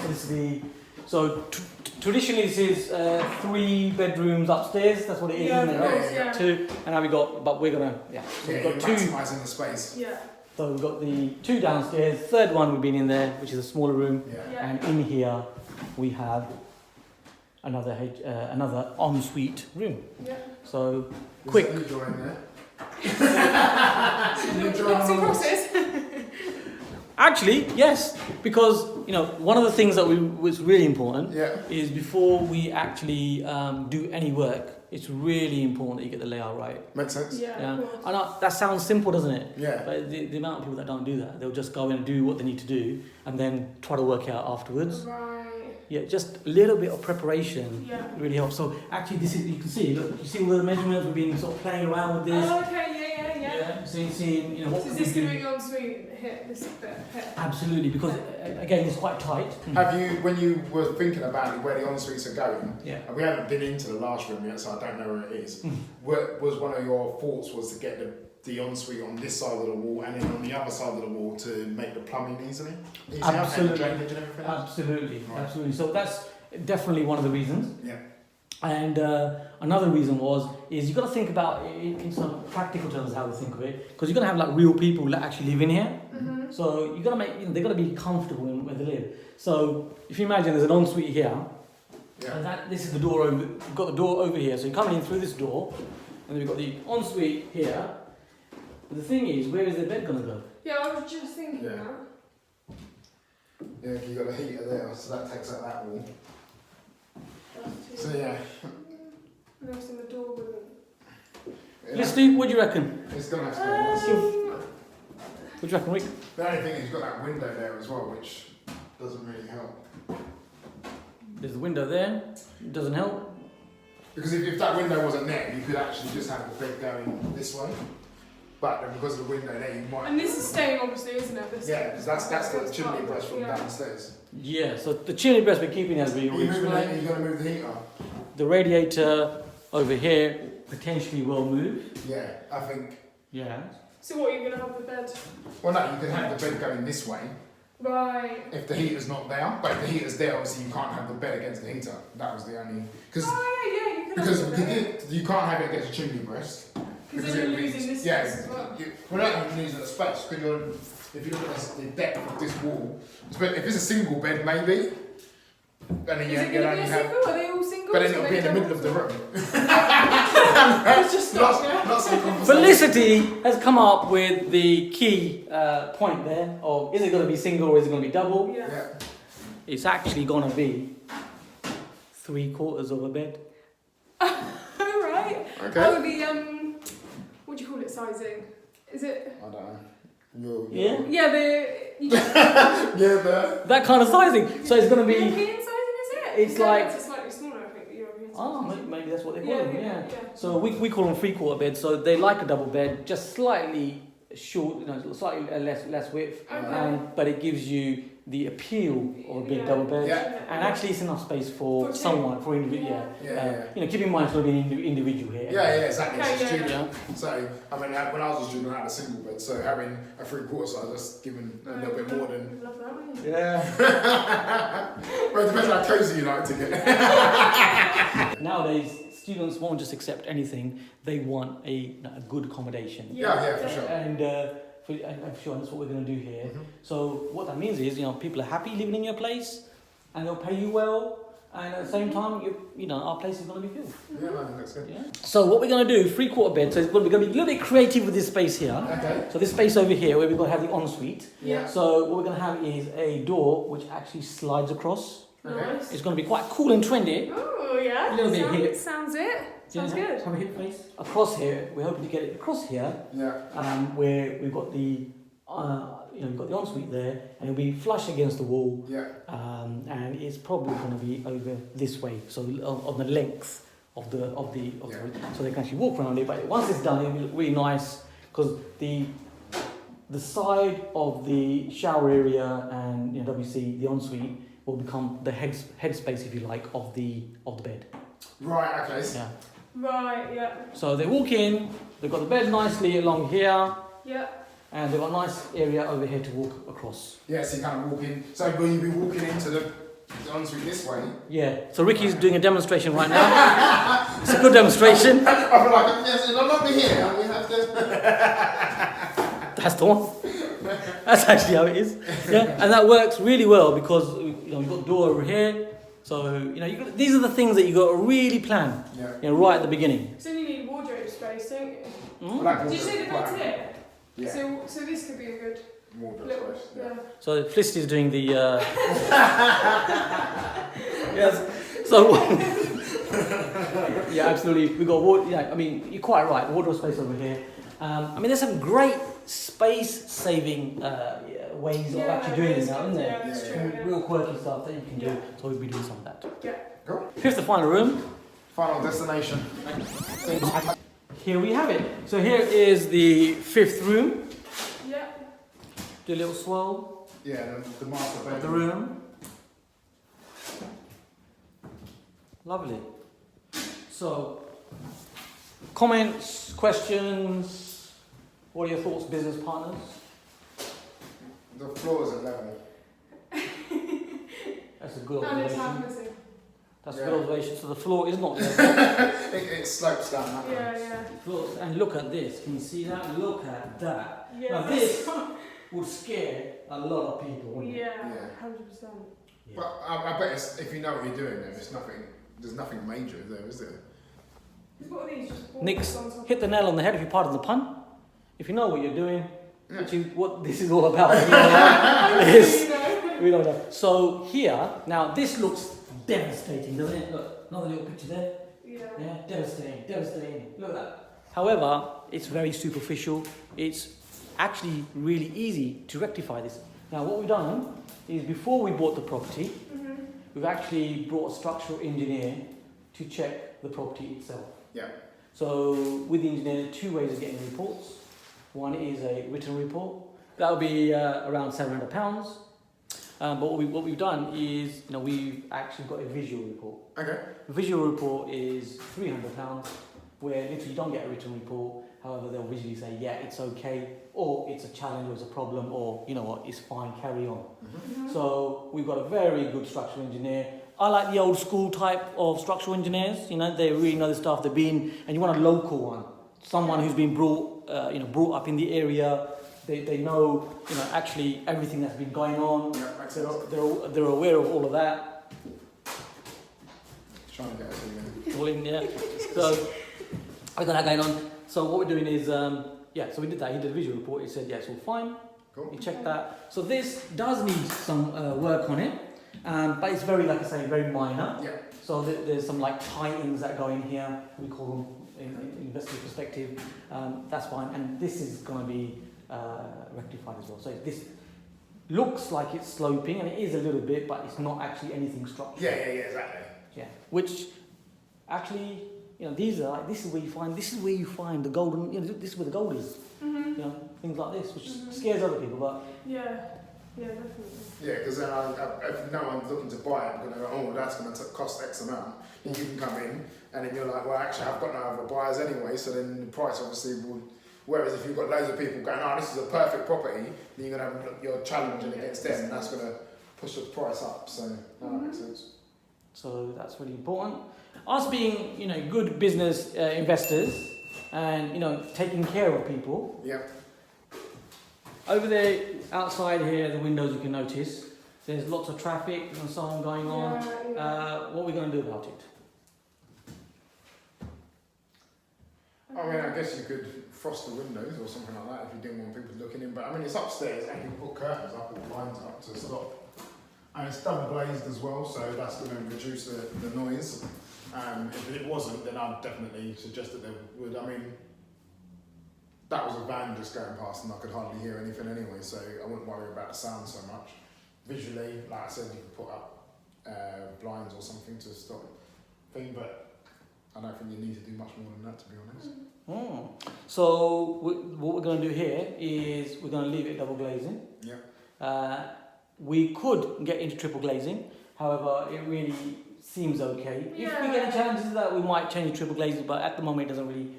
So this is the traditionally this is 3 bedrooms upstairs. That's what it is, isn't it? Right? Yeah. 2, and now we got, but we're gonna So we've got 2. Maximising the space. Yeah. So we've got the 2 downstairs. Third one we've been in there, which is a smaller room, and in here we have another ensuite room. Yeah. So quick. There's a door in there. Lots of crosses. Actually, yes, because one of the things that was really important is before we actually do any work, it's really important that you get the layout right. Makes sense. Yeah. I know that sounds simple, doesn't it? Yeah. But the amount of people that don't do that, they'll just go in and do what they need to do, and then try to work it out afterwards. Right. Yeah, just a little bit of preparation really helps. So actually, this is, you can see, look, you see all the measurements. We've been sort of playing around with this. Oh, okay. Yeah. So you're seeing, what. So is this going to be en suite here? This bit here? Absolutely, because again, it's quite tight. Have you, when you were thinking about where the en-suites are going, and we haven't been into the last room yet, so I don't know where it is. Was one of your thoughts was to get the ensuite on this side of the wall and then on the other side of the wall to make the plumbing easier Absolutely. and the drainage and everything else? Absolutely, Right. absolutely. So that's definitely one of the reasons. Yeah. And another reason is you've got to think about it in some practical terms how to think of it, because you're going to have like real people that actually live in here. Mm-hmm. So you've got to make, they've got to be comfortable in where they live. So if you imagine there's an ensuite here, and this is the door over. You've got the door over here, so you're coming in through this door, and then we've got the ensuite here. But the thing is, where is the bed going to go? Yeah, I was just thinking that. Yeah, you've got the heater there, so that takes out that wall. So yeah. And obviously the door wouldn't. Felicity, what do you reckon? It's going to have to be. What do you reckon, Rick? The only thing is you've got that window there as well, which doesn't really help. There's the window there. It doesn't help. Because if that window wasn't there, you could actually just have the bed going this way. But then because of the window there, you might. And this is staying, obviously, isn't it? This Because that's the chimney breast from downstairs. Yeah, so the chimney breast we're keeping as we Are you going to move the heater? The radiator over here potentially will move. Yeah, I think. Yeah. So what, are you going to have the bed? Well, no, you can have the bed going this way. Right. If the heater's not there, but if the heater's there, obviously you can't have the bed against the heater. That was the only. You can Because have it. you can't have it against a chimney breast. Because then you're losing this space as well. We're not even losing the space because if you look at the depth of this wall, if it's a single bed maybe, and then Is it going to be a single? Are they all single? But then it'll be in the middle of the room. Let's just stop, Lots of conversation. Felicity has come up with the key point there of is it going to be single or is it going to be double? Yeah. It's actually going to be 3/4 of a bed. Right. Okay. Oh, the what do you call it? Sizing? Is it? I don't know. Yeah. Yeah, That kind of sizing. So it's going to be. European sizing, is it? It's like. It's slightly smaller, I think. The European sizing. Oh, maybe that's what they call them. Yeah. Yeah. So we call them 3/4 beds. So they like a double bed, just slightly short, slightly less width, Okay. but it gives you the appeal of a big double bed. Yeah. And actually, it's enough space for someone, for individual. Keep in mind, it's going to be an individual here. Yeah, exactly. Okay, It's just yeah. student. So, I mean, when I was a student, I had a single bed, so having a 3/4 size, that's given a little bit more than. Love that, wouldn't you? Yeah. Well, it depends how cozy you like to get. Nowadays, students won't just accept anything, they want a good accommodation. Yeah, for sure. And for sure, that's what we're going to do here. Mm-hmm. So what that means is, people are happy living in your place, and they'll pay you well, and at the same time, our place is going to be filled. Yeah, I think that's good. Yeah. So what we're going to do, 3/4 bed. So we're going to be a little bit creative with this space here. Okay. So this space over here, where we're going to have the ensuite. Yeah. So what we're going to have is a door which actually slides across. Nice. It's going to be quite cool and trendy. Oh, yeah. A little bit here. Sounds it. Sounds Yeah, good. have a hip face. Across here, we're hoping to get it across here. Yeah. Where we've got the, we've got the ensuite there, and it'll be flush against the wall. Yeah. And it's probably going to be over this way, so on the length of the so they can actually walk around it. But once it's done, it'll look really nice because the side of the shower area and WC, the ensuite, will become the headspace, if you like, of the bed. Right. Okay. Yeah. Right, yeah. So they walk in, they've got the bed nicely along here, Yeah. and they've got a nice area over here to walk across. Yeah, so you kind of walk in. So will you be walking into The ensuite this way. Yeah. So Ricky's doing a demonstration right now. It's a good demonstration. I feel like, yes, it'll not be here. We have to. That's the one. That's actually how it is. Yeah, and that works really well because you've got a door over here. So these are the things that you got to really plan. Yeah. Right at the beginning. So you need wardrobe space, don't you? Mm. Did you say the bed's here? Yeah. So this could be a good Wardrobe little. space. Yeah. So Felicity is doing the. Yes. So. Yeah, absolutely. We got I mean, you're quite right. Wardrobe space over here. I mean, there's some great space-saving ways of actually doing it now, isn't there? Yeah, that's true. Some Yeah. real quirky stuff that you can do. So we'll be doing some of that. Yeah. Cool. Here's the final room. Final destination. Here we have it. So here is the 5th room. Yeah. Do a little swirl Yeah, the master of the bedroom. room. Lovely. So, comments, questions. What are your thoughts, business partners? The floor is at level. That's a good And it's half observation. missing. That's Yeah. a good observation. So the floor is not level. It slopes down that way. Yeah. And look at this. Can you see that? Look at that. Yeah. Now this would scare a lot of people. Wouldn't it? Yeah. Yeah. 100%. Yeah. But I bet if you know what you're doing, then there's nothing major there, is there? What are these? Just balls Nick's on top hit the nail on the head if you pardon the pun. If you know what you're doing, which is what this is all about. Yes. We know that. So here, now this looks devastating, doesn't it? Look, another little picture there. Yeah. Yeah, devastating, devastating. Look at that. However, it's very superficial. It's actually really easy to rectify this. Now, what we've done is before we bought the property, we've actually brought a structural engineer to check the property itself. Yeah. So with the engineer, 2 ways of getting reports. One is a written report. That'll be around £700. But what we've done is, we've actually got a visual report. Okay. The visual report is £300, where literally you don't get a written report. However, they'll visually say, yeah, it's okay, or it's a challenge, or it's a problem, or you know what, it's fine, carry on. So we've got a very good structural engineer. I like the old school type of structural engineers. They really know the stuff. They've been, and you want a local one, someone who's been brought up in the area. They know, actually everything that's been going on. Yeah, makes sense. They're aware of all of that. Trying to get us in. All in, yeah. So I got that going on. So what we're doing is, so we did that. He did a visual report. He said, yeah, it's all fine. Cool. He checked that. So this does need some work on it, but it's very, like I say, very minor. Yeah. So there's some like tie-ins that go in here. We call them in investor perspective. That's fine, and this is going to be rectified as well. So this looks like it's sloping, and it is a little bit, but it's not actually anything structural. Yeah, exactly. Yeah, which actually, these are like, this is where you find the golden. This is where the gold is. Things like this, which scares other people, but Yeah, definitely. Yeah, because then if no one's looking to buy it, I'm going to go, oh, that's going to cost X amount. And you can come in, and then you're like, well, actually, I've got no other buyers anyway, so then the price obviously will. Whereas if you've got loads of people going, oh, this is a perfect property, then you're going to have your challenging against them, and that's going to push the price up. So that makes sense. so that's really important. Us being, good business investors, and taking care of people. Yeah. Over there, outside here, the windows you can notice, there's lots of traffic and so on going on. What are we going to do about it? I mean, I guess you could frost the windows or something like that if you didn't want people looking in. But I mean, it's upstairs, and you can put curtains up or blinds up to stop. And it's double glazed as well, so that's going to reduce the noise. If it wasn't, then I'd definitely suggest that they would. I mean, that was a van just going past, and I could hardly hear anything anyway, so I wouldn't worry about the sound so much. Visually, like I said, you could put up blinds or something to stop thing, but I don't think you need to do much more than that, to be honest. So what we're going to do here is we're going to leave it double glazing. Yeah. We could get into triple glazing, however, it really seems okay. If we get any challenges to that, we might change to triple glazing, but at the moment it doesn't really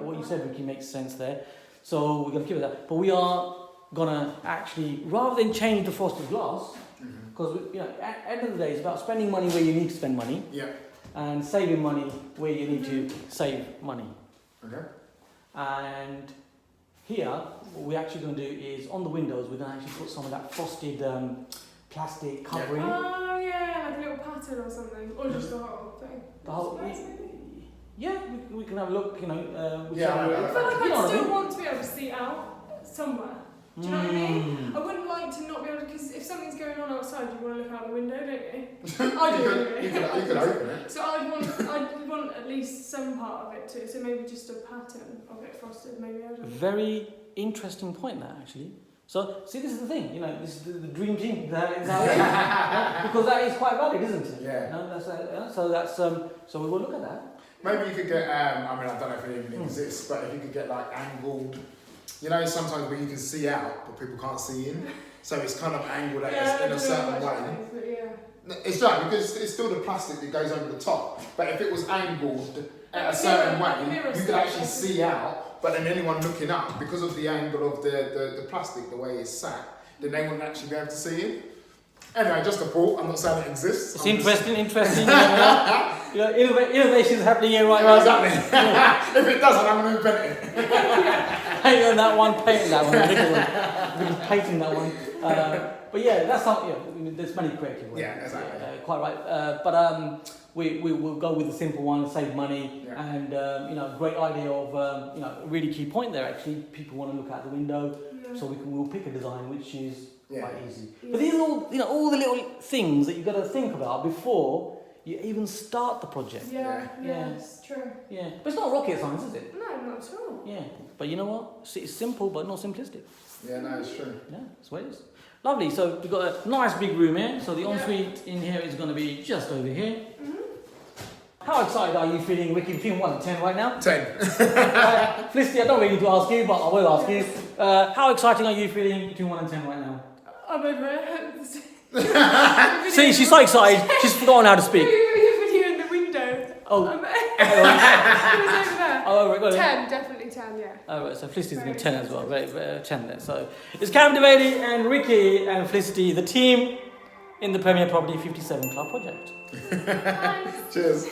what you said, Ricky, makes sense there. So we're going to keep it that. But we are going to actually, rather than change the frosted glass, Because at the end of the day, it's about spending money where you need to spend money, Yeah. and saving money where you need to save money. Okay. And here, what we're actually going to do is on the windows, we're going to actually put some of that frosted plastic covering. Oh yeah, like a little pattern or something, or just the whole thing. The whole, yeah, we can have a look. Yeah, I feel like I'd still want to be able to see out somewhere. Do you know what I mean? I wouldn't like to not be able to, because if something's going on outside, you want to look out the window, don't you? I do. You could open it. So I'd want at least some part of it too. So maybe just a pattern of it frosted. Maybe I don't know. Very interesting point there, actually. So, see, this is the thing, this is the dream team. That is how it is. Yeah? Because that is quite valid, isn't it? Yeah. So we will look at that. Maybe you could get, I don't know if it even exists, but if you could get like angled, sometimes where you can see out, but people can't see in. So it's kind of angled in a certain way. It's right, because it's still the plastic that goes over the top. But if it was angled at a certain way, you could actually see out. But then anyone looking up, because of the angle of the plastic, the way it's sat, then they wouldn't actually be able to see it. Anyway, just a thought. I'm not saying it exists. It's interesting. Innovation's happening here right now. Exactly. If it doesn't, I'm going to invent it. Painting that one. Painting that one. But yeah, that's something. There's many creative ways. Yeah, exactly. Quite right. But we will go with the simple one, save money, and great idea of really key point there. Actually, people want to look out the window, so we'll pick a design which is quite easy. But these are all the little things that you've got to think about before you even start the project. Yeah, it's true. Yeah, but it's not rocket science, is it? No, not at all. Yeah, but you know what? It's simple, but not simplistic. Yeah, no, it's true. Yeah, that's what it is. Lovely. So we've got a nice big room here. So the ensuite in here is going to be just over here. How excited are you feeling, Ricky? Between 1 and 10 right now? 10. Felicity, I don't really need to ask you, but I will ask you. How exciting are you feeling between 1 and 10 right now? I'm over it. See, she's so excited, she's forgotten how to speak. You're in the window. Oh. It was over there. Oh, right, got it. 10, definitely 10, yeah. Oh, right, so Felicity's in 10 as well. Very 10 there. So it's Kam Dovedi and Ricky and Felicity, the team in the Premier Property 57 Club project. Cheers.